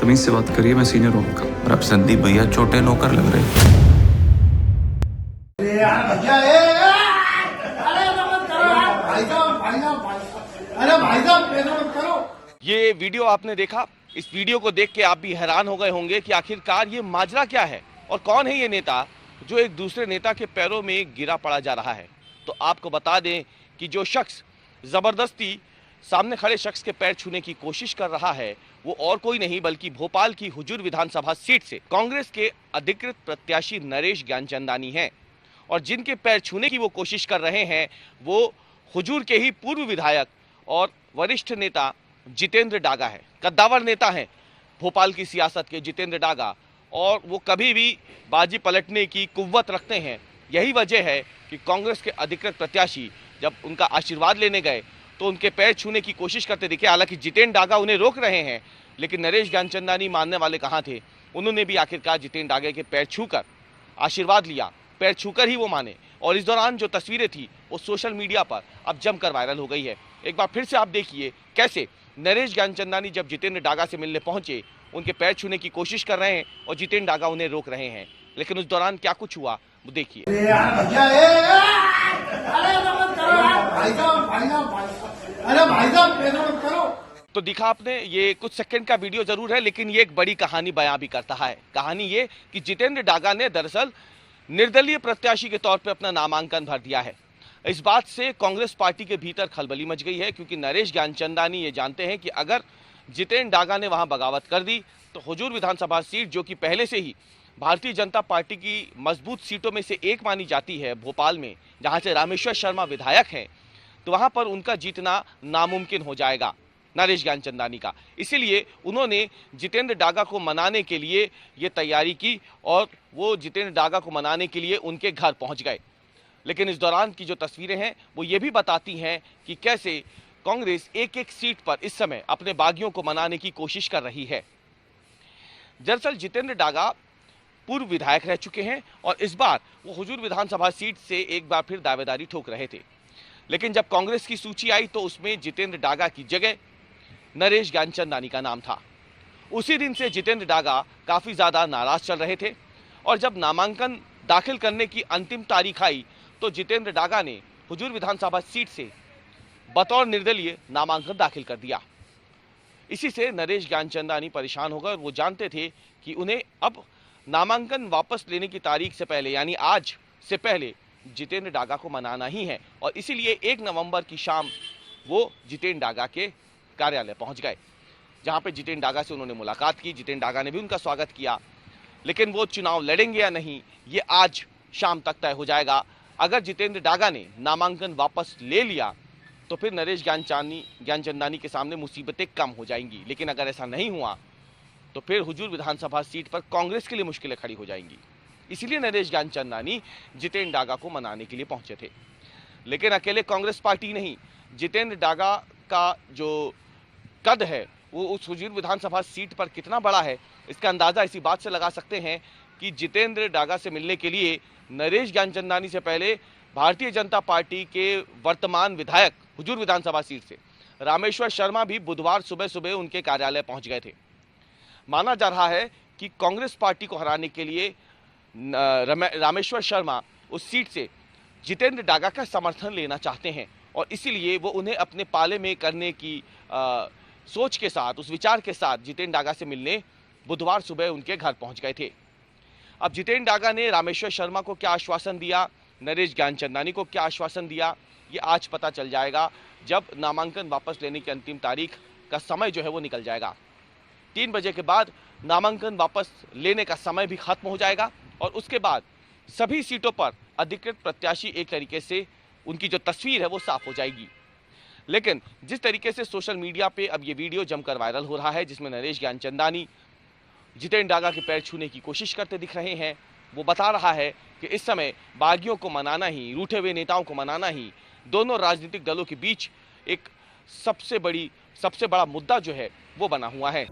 तमीज से बात करिए, मैं सीनियर हूँ आपका। और अब संदीप भैया छोटे नौकर लग रहे हैं। ये वीडियो आपने देखा। इस वीडियो को देख के आप भी हैरान हो गए होंगे कि आखिरकार ये माजरा क्या है और कौन है ये नेता जो एक दूसरे नेता के पैरों में गिरा पड़ा जा रहा है। तो आपको बता दें कि जो शख्स जबरदस्ती सामने खड़े शख्स के पैर छूने की कोशिश कर रहा है वो और कोई नहीं बल्कि भोपाल की हुजूर विधानसभा सीट से कांग्रेस के अधिकृत प्रत्याशी नरेश ज्ञानचंदानी हैं। और जिनके पैर छूने की वो कोशिश कर रहे हैं वो हुजूर के ही पूर्व विधायक और वरिष्ठ नेता जितेंद्र डागा है। कद्दावर नेता हैं भोपाल की सियासत के जितेंद्र डागा, और वो कभी भी बाजी पलटने की कुव्वत रखते हैं। यही वजह है कि कांग्रेस के अधिकृत प्रत्याशी जब उनका आशीर्वाद लेने गए तो उनके पैर छूने की कोशिश करते दिखे। हालांकि जितेंद्र डागा उन्हें रोक रहे हैं, लेकिन नरेश ज्ञानचंदानी मानने वाले कहाँ थे। उन्होंने भी आखिरकार जितेंद्र डागा के पैर छूकर आशीर्वाद लिया, पैर छूकर ही वो माने। और इस दौरान जो तस्वीरें थी वो सोशल मीडिया पर अब जमकर वायरल हो गई है। एक बार फिर से आप देखिए कैसे नरेश ज्ञानचंदानी जब जितेंद्र डागा से मिलने पहुंचे उनके पैर छूने की कोशिश कर रहे हैं और जितेंद्र डागा उन्हें रोक रहे हैं। लेकिन उस दौरान क्या कुछ हुआ वो देखिए। तो दिखा आपने, ये कुछ सेकंड का वीडियो जरूर है लेकिन ये एक बड़ी कहानी बयां भी करता है। कहानी ये कि जितेंद्र डागा ने दरअसल निर्दलीय प्रत्याशी के तौर पे अपना नामांकन भर दिया है। इस बात से कांग्रेस पार्टी के भीतर खलबली मच गई है, क्योंकि नरेश ज्ञानचंदानी ये जानते हैं कि अगर जितेंद्र डागा ने वहां बगावत कर दी तो हुजूर विधानसभा सीट, जो कि पहले से ही भारतीय जनता पार्टी की मजबूत सीटों में से एक मानी जाती है भोपाल में, जहां से रामेश्वर शर्मा विधायक हैं, तो वहां पर उनका जीतना नामुमकिन हो जाएगा नरेश ज्ञानचंदानी का। इसीलिए उन्होंने जितेंद्र डागा को मनाने के लिए ये तैयारी की और वो जितेंद्र डागा को मनाने के लिए उनके घर पहुंच गए। लेकिन इस दौरान की जो तस्वीरें हैं वो ये भी बताती हैं कि कैसे कांग्रेस एक एक सीट पर इस समय अपने बागियों को मनाने की कोशिश कर रही है। दरअसल जितेंद्र डागा पूर्व विधायक रह चुके हैं और इस बार वो हुजूर विधानसभा सीट से एक बार फिर दावेदारी ठोक रहे थे। लेकिन जब कांग्रेस की सूची आई तो उसमें जितेंद्र डागा की जगह नरेश ज्ञानचंदानी का नाम था। उसी दिन से जितेंद्र डागा काफी ज्यादा नाराज चल रहे थे और जब नामांकन दाखिल करने की अंतिम तारीख आई तो जितेंद्र डागा ने हुजूर विधानसभा सीट से बतौर निर्दलीय नामांकन दाखिल कर दिया। इसी से नरेश ज्ञानचंदानी परेशान हो गए और वो जानते थे कि उन्हें अब नामांकन वापस लेने की तारीख से पहले यानी आज से पहले जितेंद्र डागा को मनाना ही है। और इसीलिए 1 नवंबर की शाम वो जितेंद्र डागा के कार्यालय पहुंच गए, जहां पे जितेंद्र डागा से उन्होंने मुलाकात की। जितेंद्र डागा ने भी उनका स्वागत किया, लेकिन वो चुनाव लड़ेंगे या नहीं ये आज शाम तक तय हो जाएगा। अगर जितेंद्र डागा ने नामांकन वापस ले लिया तो फिर नरेश ज्ञानचंदानी के सामने मुसीबतें कम हो जाएंगी, लेकिन अगर ऐसा नहीं हुआ तो फिर हुजूर विधानसभा सीट पर कांग्रेस के लिए मुश्किलें खड़ी हो जाएंगी। इसीलिए नरेश ज्ञानचंदानी जितेंद्र डागा को मनाने के लिए पहुंचे थे। लेकिन अकेले कांग्रेस पार्टी नहीं, जितेंद्र डागा का जो कद है वो उस हुजूर विधानसभा सीट पर कितना बड़ा है इसका अंदाजा इसी बात से लगा सकते हैं कि जितेंद्र डागा से मिलने के लिए नरेश ज्ञानचंदानी से पहले भारतीय जनता पार्टी के वर्तमान विधायक हुजूर विधानसभा सीट से रामेश्वर शर्मा भी बुधवार सुबह सुबह उनके कार्यालय पहुंच गए थे। माना जा रहा है कि कांग्रेस पार्टी को हराने के लिए रामेश्वर शर्मा उस सीट से जितेंद्र डागा का समर्थन लेना चाहते हैं और इसीलिए वो उन्हें अपने पाले में करने की सोच के साथ, उस विचार के साथ जितेंद्र डागा से मिलने बुधवार सुबह उनके घर पहुंच गए थे। अब जितेंद्र डागा ने रामेश्वर शर्मा को क्या आश्वासन दिया, नरेश ज्ञानचंदानी को क्या आश्वासन दिया, ये आज पता चल जाएगा जब नामांकन वापस लेने की अंतिम तारीख का समय जो है वो निकल जाएगा। 3 बजे के बाद नामांकन वापस लेने का समय भी खत्म हो जाएगा और उसके बाद सभी सीटों पर अधिकृत प्रत्याशी एक तरीके से उनकी जो तस्वीर है वो साफ हो जाएगी। लेकिन जिस तरीके से सोशल मीडिया पे अब ये वीडियो जमकर वायरल हो रहा है जिसमें नरेश ज्ञानचंदानी जितेंद्र डागा के पैर छूने की कोशिश करते दिख रहे हैं, वो बता रहा है कि इस समय बागियों को मनाना ही, रूठे हुए नेताओं को मनाना ही दोनों राजनीतिक दलों के बीच एक सबसे बड़ा मुद्दा जो है वो बना हुआ है।